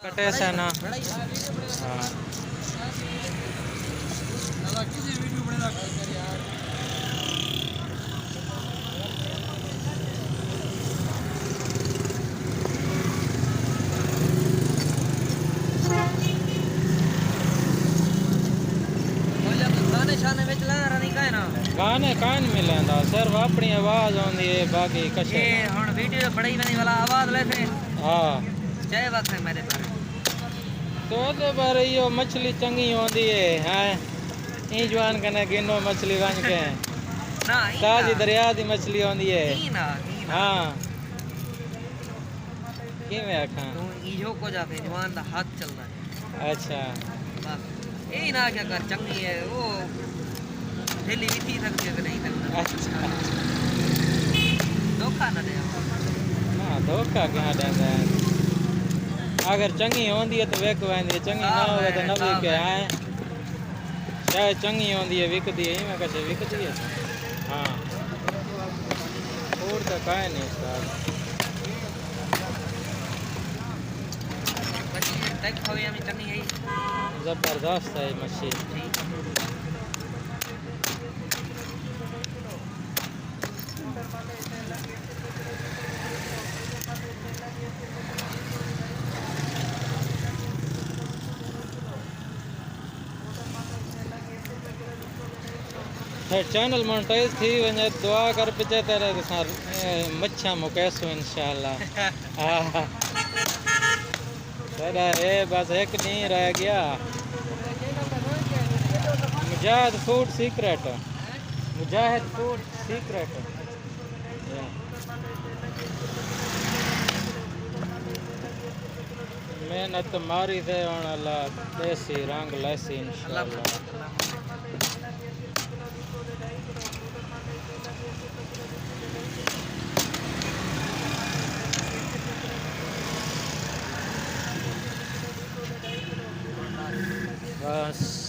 कटे से ना गाने कान मिलेंदा सिर्फ अपनी आवाज आंदी है बाकी कशे हुन वीडियो बड़ी बनी वाला आवाज लेते हां जय वक्त है मेरे पर तो बार यो मछली चंगी होंदी है हैं ई जवान कने गिनो मछली वन के ना ताजी दरिया दी मछली होंदी है ना हां किवें आखां तू इहो को जाते जवान दा हाथ चल रहा है अच्छा बस ए ना क्या कर चंगी है वो ढीली भी थी सकती है कि नहीं सकती अच्छा धोखा ना दे ना धोखा क्या देंदा अगर चंगी होंदी है तो विक वेंदी चंगी ना होवे तो न विके हैं शायद चंगी होंदी है विकदी है मैं कसे विकदी है हां और तो काहे नहीं सर मछली टैग होवे हमें चंगी है जबरदस्त है मछली चैनल मोनेटाइज थी वने दुआ कर पिछे तेरे सर मच्छा मुकेसो इंशाल्लाह हां तेरा ए बस एक नहीं रह गया मुजाहिद फूड सीक्रेट मुजाहिद फूड सीक्रेट मेहनत मारी दे होने अल्लाह देसी रंग लैसी इंशाल्लाह बस